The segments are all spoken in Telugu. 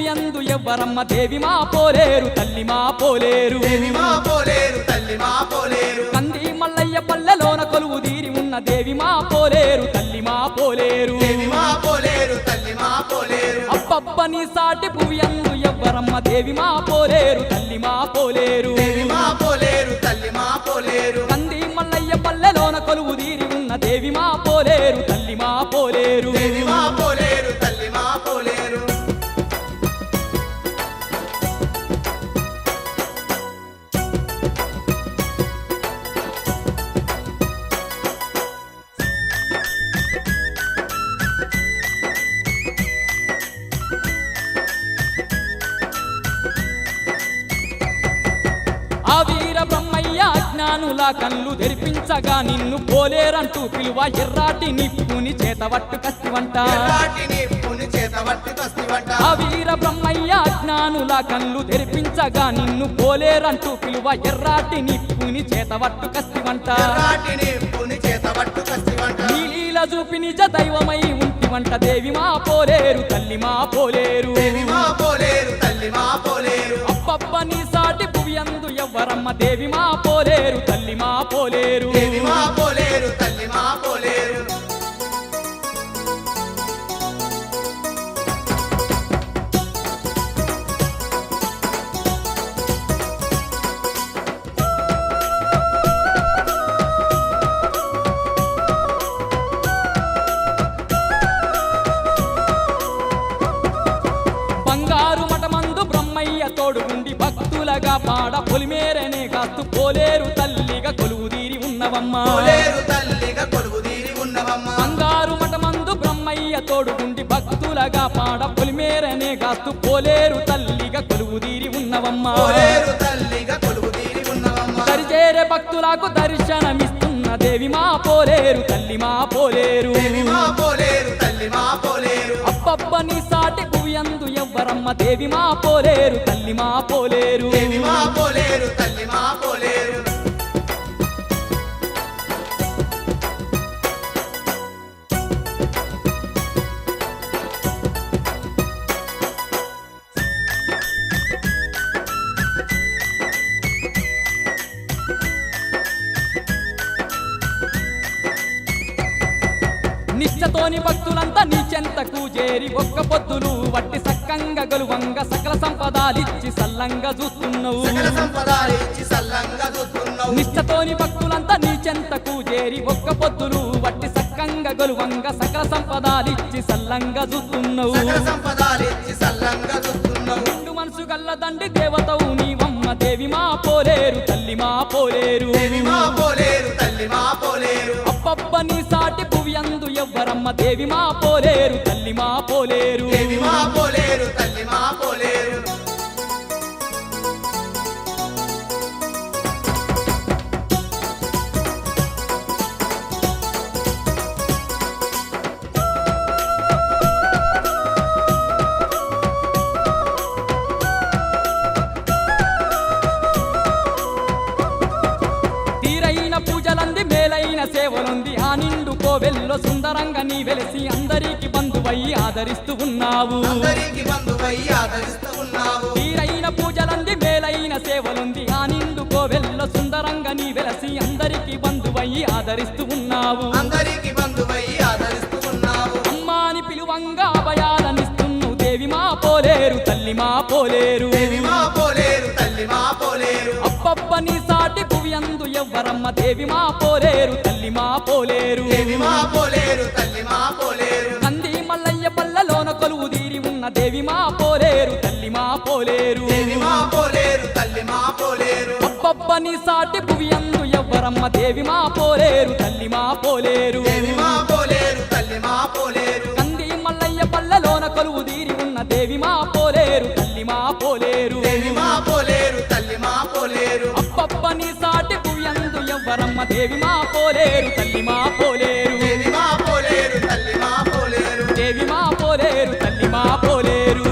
భువియందు ఎవ్వరమ్మ దేవి మా పోలేరు తల్లి మా పోలేరు దేవి మా పోలేరు తల్లి మా పోలేరు కంది మల్లయ్య పల్లెలోన కొలువు తీరి ఉన్న దేవి మా పోలేరు తల్లి మా పోలేరు దేవి మా పోలేరు తల్లి మా పోలేరు అబ్బబ్బని సాటి భువియందు ఎవ్వరమ్మ దేవి మా పోలేరు తల్లి మా పోలేరు దేవి మా పోలేరు తల్లి మా పోలేరు కంది మల్లయ్య పల్లెలోన కొలువు తీరి ఉన్న దేవి మా పోలేరు తల్లి మా పోలేరు దేవి మా పోలేరు తల్లి మా పోలేరు ఆ వీర బ్రహ్మయ్య అజ్ఞానుల కళ్ళు తెరిపించగా నిన్ను పోలేరంటూ పిలువ ఎర్రాటి నిప్పుని చేతవట్టు కస్తివంట ఎర్రాటిని పుని చేత వట్టి కస్తివంట ఆ వీర బ్రహ్మయ్య అజ్ఞానుల కళ్ళు తెరిపించగా నిన్ను పోలేరంటూ పిలువ ఎర్రాటి నిప్పుని చేతవట్టు కస్తివంట ఎర్రాటిని పుని చేత వట్టు కస్తివంట నీలీల చూపి నిజ దైవమై ఉంటివంట దేవి మా పోలేరు తల్లి మా పోలేరు దేవి మా పోలేరు తల్లి మా పోలేరు అబ్బబ్బని సాటి భువియందు ఎవ్వరమ్మ దేవి మా పోలేరు తల్లి మా పోలేరు దేవి మా పోలేరు తల్లి మా పోలేరు బంగారు మఠమందు బ్రహ్మయ్య తోడుగుండి భక్తులగా పాడ పొలిమేరనే కాస్తు పోలేరు తల్లిగా కొలువు తీరి ఉన్నవమ్మ పోలేరు తల్లిగా కొలువు తీరి ఉన్నవమ్మ బంగారు మఠమందు బ్రహ్మయ్య తోడుగుండి భక్తులగా పాడ పొలిమేరనే కాస్తు పోలేరు తల్లిగా కొలువు తీరి ఉన్నవమ్మ పోలేరు తల్లిగా కొలువు తీరి ఉన్నవమ్మ దరిచేరే భక్తులకు దర్శనమిస్తున్న దేవి మా పోలేరు తల్లి మా పోలేరు దేవి మా పోలేరు తల్లి మా పోలేరు అబ్బబ్బని సాటి భువియందు ఎవ్వరమ్మ దేవి మా పోలేరు తల్లి మా పోలేరు దేవి మా పోలేరు తల్లి మా పోలేరు నిశ్చతోని భక్తులంతా నీ చెంతకు చేరి ఒక్క పొద్దులు వట్టి సక్కంగా గలువంగ సకల సంపదాలిచ్చి సల్లంగా చూస్తున్నావు సకల సంపదాలిచ్చి సల్లంగా చూస్తున్నావు నిష్ఠతోని భక్తులంతా నీ చెంతకు చేరి ఒక్క పొద్దులు వట్టి సక్కంగా గలువంగ సకల సంపదాలిచ్చి సల్లంగా చూస్తున్నావు సకల సంపదాలిచ్చి సల్లంగా చూస్తున్నావు నిండు మనసు గల్లదండి దేవతవు నీవమ్మ దేవి మా పోలేరు తల్లి మా పోలేరు దేవి మా పోలేరు తల్లి మా పోలేరు అబ్బబ్బని సాటి భువియందు ఎవ్వరమ్మ దేవి మా పోలేరు తల్లి మా పోలేరు దేవి మా పోలేరు తల్లి మా పోలేరు తీరైన పూజలంది మేలైన సేవలుంది ఆ నిండు కోవెల్లో సుందరంగా నీ వెలిసి అందరికి బంధువయ్యి ఆదరిస్తూ ఉన్నావు అందరికి బంధువై ఆదరిస్తూ ఉన్నావు తీరైన పూజలంది మేలైన సేవలుంది ఆ నిండు కోవెల్లో సుందరంగా నీ వెలసి అందరికి బంధువయ్యి ఆదరిస్తూ ఉన్నావు అందరికి బంధువై ఆదరిస్తూ ఉన్నావు అమ్మాని పిలువంగా అభయాలనిస్తున్నావు దేవి మా పోలేరు తల్లి మా పోలేరు దేవి మా పోలేరు తల్లి మా పోలేరు అబ్బబ్బని సాటి భువియందు ఎవ్వరమ్మ దేవి మా పోలేరు తల్లి మా పోలేరు దేవి మా పోలేరు తల్లి మా పోలేరు కంది మల్లయ్య పల్లెలోన కొలువు తీరి ఉన్న దేవి మా పోలేరు తల్లి మా పోలేరు దేవి మా పోలేరు తల్లి మా పోలేరు అబ్బబ్బని సాటి భువియందు ఎవ్వరమ్మ దేవి మా పోలేరు తల్లి మా పోలేరు దేవి మా పోలేరు తల్లి మా పోలేరు కంది మల్లయ్య పల్లెలోన కొలువు తీరి ఉన్న దేవి మా పోలేరు తల్లి మా పోలేరు దేవి మా పోలేరు తల్లి మా పోలేరు అబ్బబ్బని సాటి భువియందు ఎవ్వరమ్మ దేవి మా పోలేరు తల్లి మా పోలేరు దేవి మా పోలేరు తల్లి మా పోలేరు దేవి మా పోలేరు తల్లి మా పోలేరు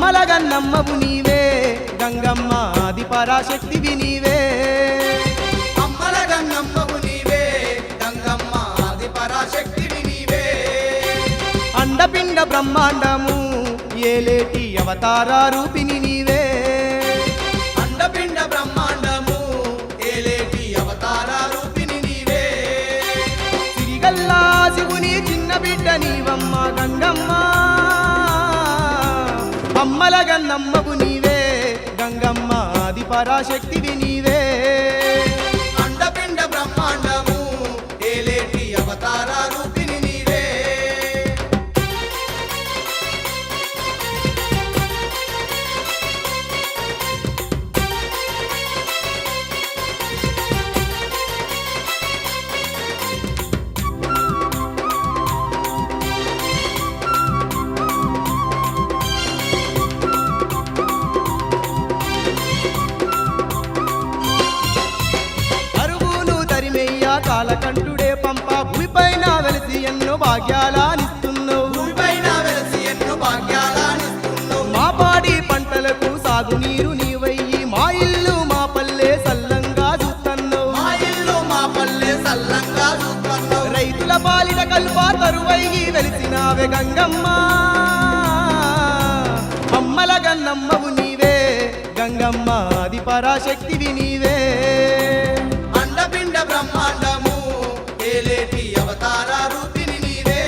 అమ్మల గన్నమ్మవు నీవే గంగమ్మ ఆది పరాశక్తివి నీవే అమ్మల గంగమ్మవు నీవే గంగమ్మ ఆది పరాశక్తివి నీవే అండపిండ బ్రహ్మాండము ఏలేటి అవతార రూపిణి నీవే అండపిండ బ్రహ్మాండము ఏలేటి అవతార రూపిణి నీవే సిరిగల్లా శివుని చిన్న బిడ్డ నీవమ్మ గంగమ్మ అమ్మల గన్నమ్మవు నీవే గంగమ్మ ఆది పరాశక్తివి నీవే అండపిండ బ్రహ్మాండము ఏలేటి అవతార రూపిణి నీవే అరువును తరిమెయ్య కాలకంఠుడే పంప భూమిపైన వెలిసి ఎన్నో భాగ్యాలనిస్తున్నావు భూమిపైన వెలసి ఎన్నో భాగ్యాలనిస్తున్నావు మా పాడి పంటలకు సాగునీరు నీవయ్యి మా ఇల్లు మా పల్లె సల్లంగా చూస్తున్నావు మా ఇల్లు మా పల్లె సల్లంగా చూస్తున్నావు రైతుల పాలిట కల్ప తరువయ్యి వెలిసినావే గంగమ్మ అమ్మల గన్నమ్మవు నీవే గంగమ్మ ఆది పరాశక్తివి నీవే అండపిండ బ్రహ్మాండము ఏలేటి అవతార రూపిణి నీవే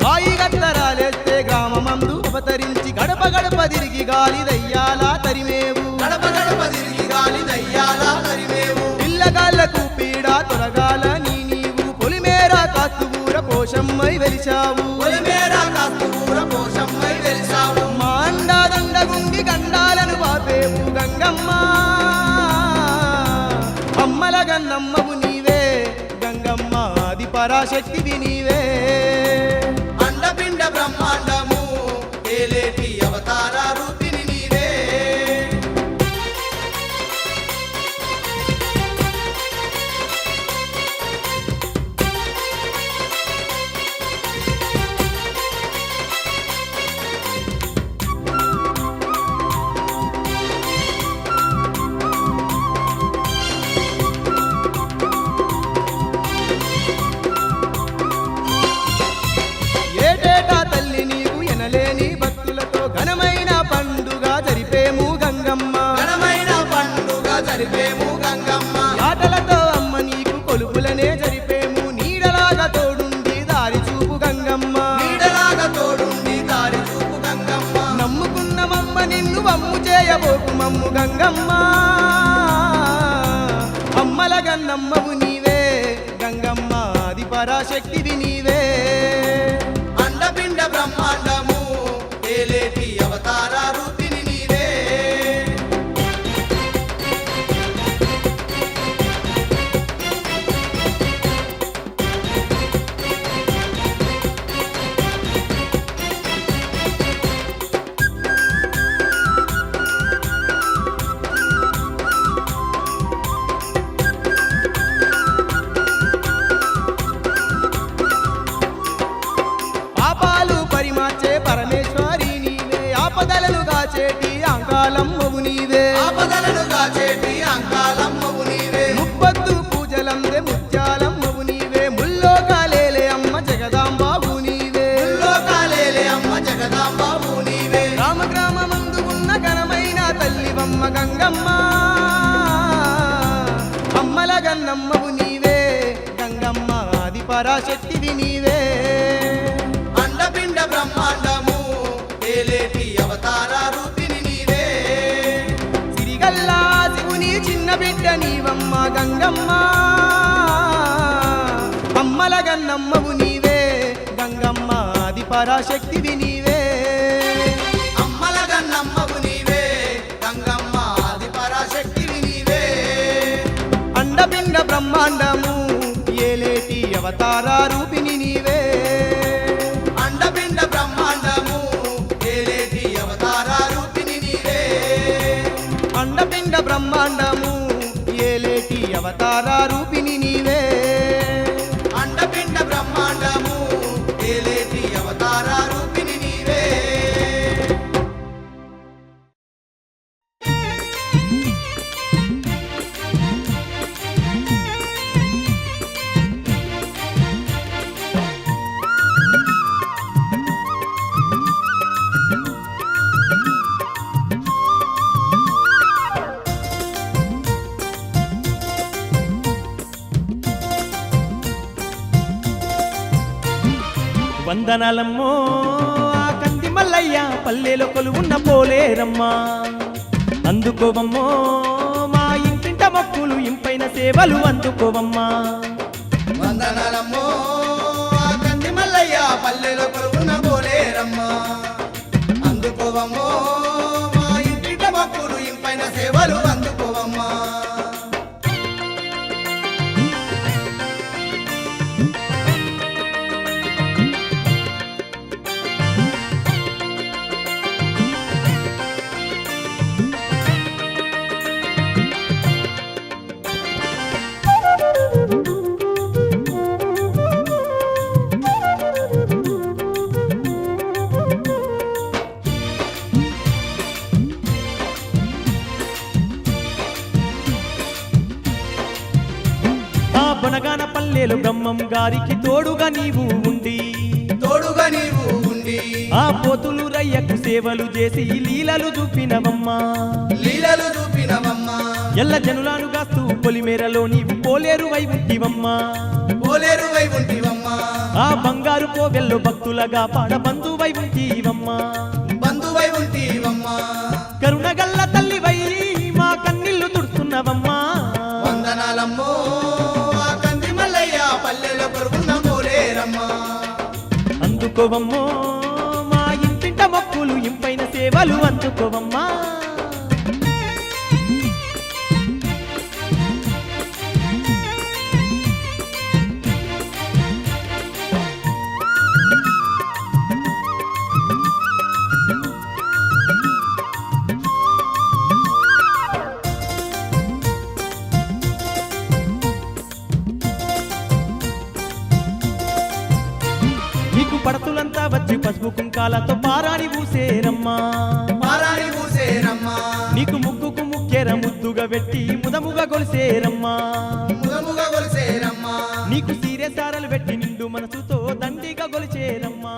బాయి గట్టరాలేస్తే గ్రామమందు అవతరించి గడప గడప తిరిగి గాలి దయ్యాలా తరిమేవు గడప గడప తిరిగి గాలి దయ్యాల తరిమేవు పిల్లగాళ్లకు పీడ తొలగాల నీవు పొలిమేర కాస్తుగూర పోషమ్మై వెలిచావు పొలిమేర కాస్తూర పోషమ్మై వెలిసావు మా అండాదండగుండి గండాలను వాపేవు గంగమ్మ అమ్మల గన్నమ్మవు నీవే గంగమ్మ ఆది పరాశక్తివి నీవే అండపిండ బ్రహ్మాండము ఏలేటి అవతార రూపిణి నీవే ఏటేటా తల్లి నీకు ఎనలేని భక్తులతో ఘనమైన పండుగ జరిపేము గంగమ్మ ఘనమైన పండుగ జరిపేము గంగమ్మ ఆటలతో అమ్మ నీకు కొలుపులనే జరిపేము నీడలాగా తోడుండి దారి చూపు గంగమ్మ నీడలాగా తోడుండి దారి చూపు గంగమ్మ నమ్ముకున్నమమ్మ నిన్ను వమ్ము చేయబోకు మమ్ము గంగమ్మ అమ్మల గన్నమ్మవు నీవే గంగమ్మ ఆది పరాశక్తివి నీవే అండపిండ బ్రహ్మాండము ఏలేటి అవతార రూపిణి నీవే పాపాలు పరిమార్చే పరమేశ్వరి నీవే ఆపదలను కాచేటి అంకాలమ్మవు నీవే ఆపదలను కాచేటి అంకాలమ్మవు నీవే ముప్పద్దు పూజలందే ముత్యాలమ్మవు నీవే ముల్లోకాలేలే అమ్మ జగదాంబాబు నీవే లోకాలేలే అమ్మ జగదాంబాబు నీవే గ్రామ గ్రామమందు ఉన్న ఘనమైన తల్లివమ్మ గంగమ్మ అమ్మల గన్నమ్మవు నీవే గంగమ్మ ఆది పరాశక్తివి నీవే అండపిండ బ్రహ్మాండము ఏలేటి అవతార రూపిణి నీవే సిరిగల్లా శివుని చిన్న బిడ్డ నీవమ్మ గంగమ్మ అమ్మల గన్నమ్మవు నీవే గంగమ్మ ఆది పరాశక్తివి నీవే అమ్మల గన్నమ్మవు నీవే గంగమ్మ ఆది పరాశక్తివి నీవే అండ అండపిండ బ్రహ్మాండము ఏలేటి అవతార రూపిణి నీవే అండపిండ బ్రహ్మాండము ఏలేటి అవతార రూపిణి నీవే వందనాలమ్మో ఆ కంది మల్లయ్య పల్లెలో కొలువున్న పోలేరమ్మా అందుకోవమ్మో మా ఇంటింట మొక్కులు ఇంపైన సేవలు అందుకోవమ్మా వందనాలమ్మో ఆ కంది మల్లయ్య పల్లెలో కొలువున్న పోలేరమ్మ అందుకోవమ్మో మా ఇంటిట మొక్కులు ఇంపైన సేవలు అందుకోవమ్మా బొనగాన పల్లెలు బ్రహ్మం గారికి తోడుగా నీవు ఉండి ఆ పోతులు రయ్యకు సేవలు చేసి లీలలు చూపినవమ్మా ఎల్ల జనులాను గాస్తూ పొలిమేరలో నీవు పోలేరువై ఉంటివమ్మా ఆ బంగారు కోవెల్లో భక్తులగా పాడ బంధువై ఉంటివమ్మా కరుణగల్ల తల్లివై మా కన్నీళ్లు తుడుతున్నవమ్మా వందనాలమ్మో ఆ కంది మల్లయ్య పల్లెలో కొలువున్న పోలేరమ్మ అందుకోవమ్మో మా ఇంటింట మొక్కులు ఇంపైన సేవలు అందుకోవమ్మా నీకు పడతులంతా వచ్చి పసుపు కుంకాలతో పారాని పూసేరమ్మా నీకు ముగ్గుకు ముక్కెర ముద్దుగా పెట్టి ముదముగా గొలిసేరమ్మా నీకు సీరే సారలు పెట్టి నిండు మనసుతో దండిగా గొలిచేరమ్మా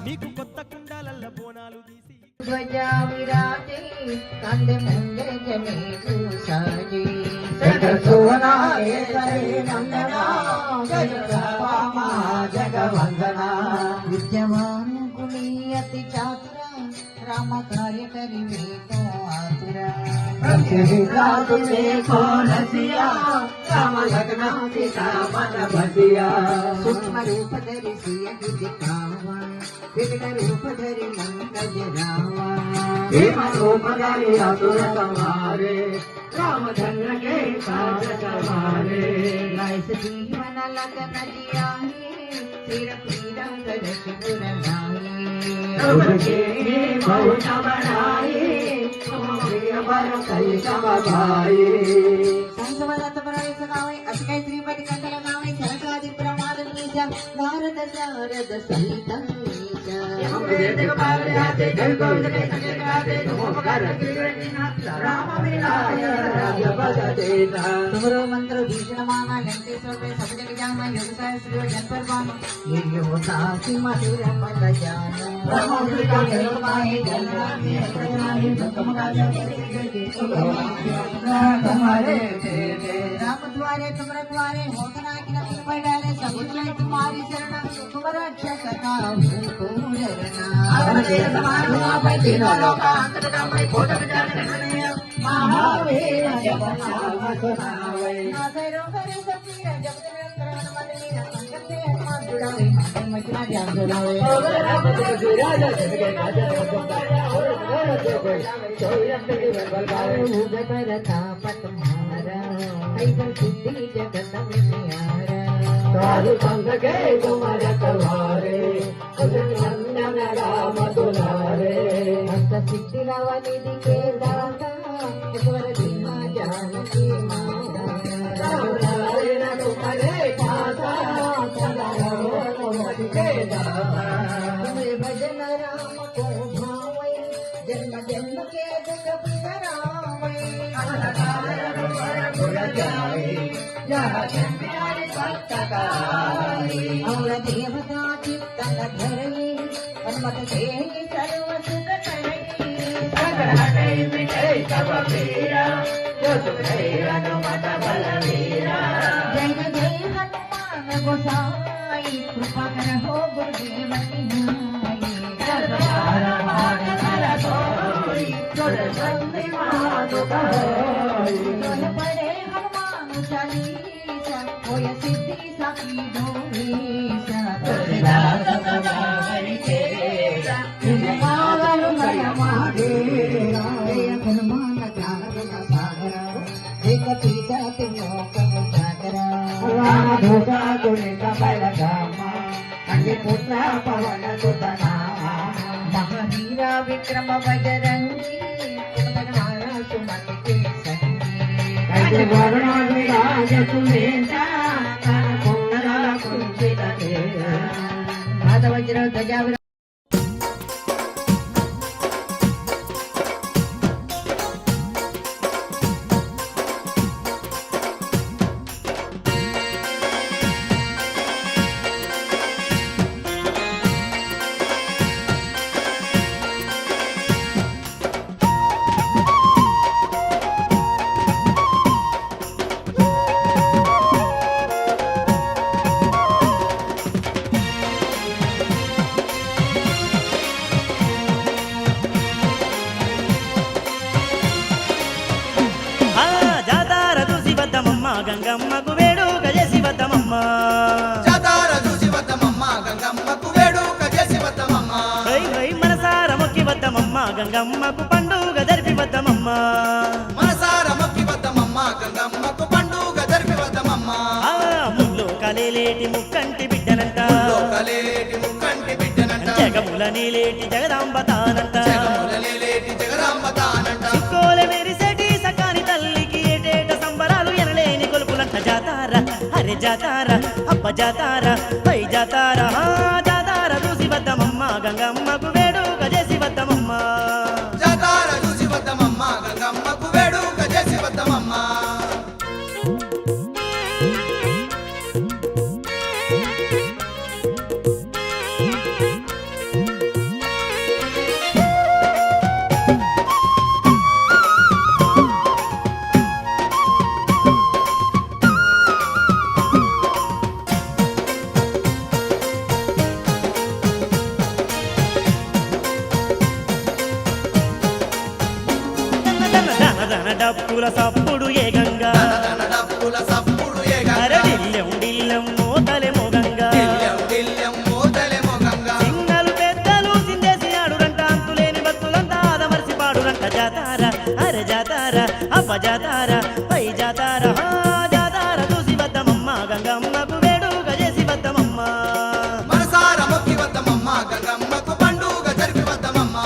నీకు కొత్త కుండాలల్ల బోనాలు తీసి ध्वजा विराजे कंधे मुंडे जने साजे सोना नंदना जय रामा जगवंदना विद्यमान गुणी अति चातुरा राम कार्य करिवे तो आतुरा को नसिया राम लग्न सीता मन बसिया सूक्ष्म रूप धरि सिय दिखावा विकट रूप धरि नंद जरावा भीम रूप धरि असुर संहारे रामचंद्र के काज सवारे नैस जीवन लगन जियाए सिर पीड़ा दर्श गुर नाये बहुत बनाए बर कई सब भाई संसवरत बराय सगावे अतिकै श्रीपति कंदल नामे सरकादि प्रमाद नीचा नारद नारद सहित वेद कपाल जाते जल गोविंद के संगे गाते नमोकार राम विलाय राज बजतेता तुमरो मंत्र भीषण माना लंकेश्वर पे सब जग जाना योग साय श्री जनपर बानो ये होता सिंह मधुर पद जान ब्रह्मोद्र का निर्माय जलरानी प्रणामी भक्तम का तुम्हारे राम द्वारे तुम रखवारे होतना कि न तुम डाले सब तुम्हारी शरण तुम रक्षा करना को डरना अपने समारो आप तीनों लोका अंतरगामी कोटक जाने महावीर जब नाम सुनावे नासेरो करे सतीर जब निरंतर मदनी संगत से आत्मा जुड़ावे मचना ध्यान जुड़ावे राम तुम जुड़ा जगत काजल और भूग परताप तुम्हारा ऐसा सिद्धि जगत में प्यारा साधु संग के तुम्हारे तलवारे नंदन राम दुलारे हस्त सिद्धिनवनिधि के दाता ईश्वर बिना जानकी माता नारायण तुम्हारे पासा सदानवनिधि के दाता तुम्हें भजन राम को भावै जन्म जन्म के दुख बिसरावै नारायण गुण जाए जहाँ जन्मारे भक्तकाई और देवता चित्तन धरई हनुमत के सर्व सुख करई सगराई मिटे सब पीरा जो सुख है हनुमत बलवीरा जय जय हनुमान गोसाई कृपा करहो गुरुदेव की नाई दरबार मान कर सोई जोड़ संधि माधु कहोई जोड़ पड़े हनुमान चालीसा होय सिद्धि साखी ढोलीसा तुलसीदास सदा हरि चेरा निजमागल मय महादेवा जय हनुमान ज्ञान सागरा एक पीता तिलोक सागरा राम धोका गुण बल धामा अन्य पुत्र पवन सुत नामा महावीरा विक्रम बजरंगी कुमरवारा सुमति के संगी कज वरुण विराज सुमेधा तन कुंडला कुंचित तेरा पाद वज्र ध्वजा గంగమ్మకు వేడుక చేసి వద్దమమ్మ జాతార చూసి వద్దమమ్మ గంగమ్మకు వేడుక చేసి వద్దమమ్మ హై హై మనసార మొక్కి వద్దమమ్మ గంగమ్మకు పండుగ జరిపి వద్దమమ్మ మనసార మొక్కి వద్దమమ్మ గంగమ్మకు పండుగ జరిపి వద్దమమ్మ ముల్లో కలేలేటి ముక్కంటి బిడ్డనంట లోకలేటి ముక్కంటి బిడ్డనంట జగముల నీలేటి జగదాంబ తానంట జగములలేటి జగదాంబ తానంట చుక్కోలే మెరిసేటి సకాని తల్లికి ఏటేట సంబరాలు ఎనలేని కొలుపులంట జాతార అరే జాతార అప్ప జాతార పై జాతార జాతార చూసి వద్దమమ్మ గంగమ్మకు వేడుక చేసి వద్దమమ్మ జాతార చూసి వద్దమమ్మ గంగమ్మకు వేడుక చేసి వద్దమమ్మ డప్పుల సప్పుడు ఏ గంగా డప్పుల సప్పుడు ఏ గంగా అరే డిల్లెం డిల్లెం మోతలే మోగంగా దిల్యం దిల్యం మోతలేమో గంగా చిన్నలు పెద్దలు సిందేసి ఆడురంట అంతులేని భక్తులంతా ఆదమర్చి పాడురంట జాతార అరే జాతార అప్ప జాతార పై జాతార జాతార చూసి వద్దమమ్మ గంగమ్మకు వేడుక చేసి వద్దమమ్మ మనసార మొక్కి వద్దమమ్మ గంగమ్మకు పండుగ జరిపి వద్దమమ్మ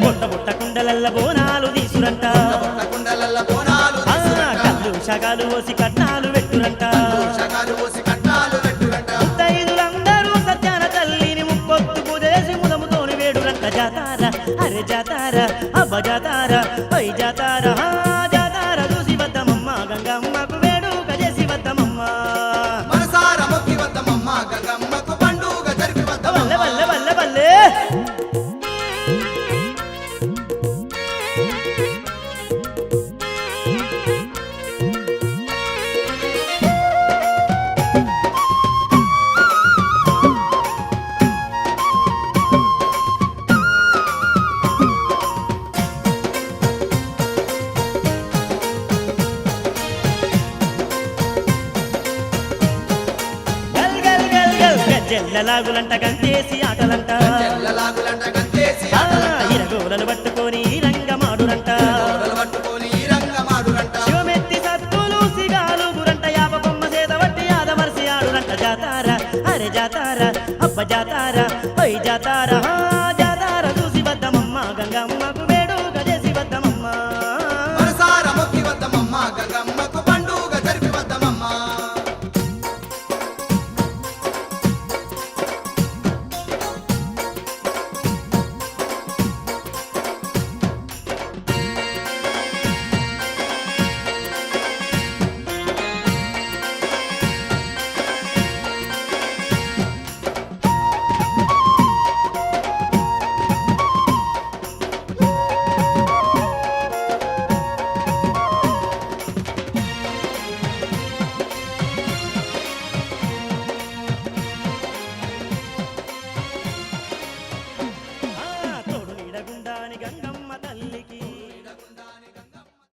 బుట్ట బుట్ట కుండలల్ల బోనాలు తీసురంట కుండలల్ల బోనాలు కళ్ళు షగాలు పోసి కట్నాలు పెట్టురంట షగాలు పోసి కట్నాలు పెట్టురంట ముత్తైదులందరూ సత్యాన తల్లిని ముక్కొత్తు పూజేసి ముదముతోని వేడురంట జాతార అరే జాతార అబ్బ జాతార పై జాతార జాతార చూసి వద్దమమ్మ గంగమ్మకు వేడుక చేసి వద్దమమ్మ మనసార మొక్కి వద్దమమ్మ గంగమ్మకు పండుగ జరిపి వద్దమమ్మ బల్లె బల్లె బల్లె బల్లె జల్లలాగులంట గంతేసి ఆటలంట చెల్లలాగులంట గంతేసి ఆ, ఇరగోలలు పట్టుకొని రంగమాడురంట ఆటలు పట్టుకొని రంగమాడురంట శివమెత్తి సత్తులు సిగాలుగురంట యాప కొమ్మ చేత వట్టి ఆదమర్సి ఆడురంట జాతారా అరే జాతారా అబ్బ జాతారా ఓయ్ జాతారా జాతారా చూసి వద్దమమ్మ గంగమ్మకు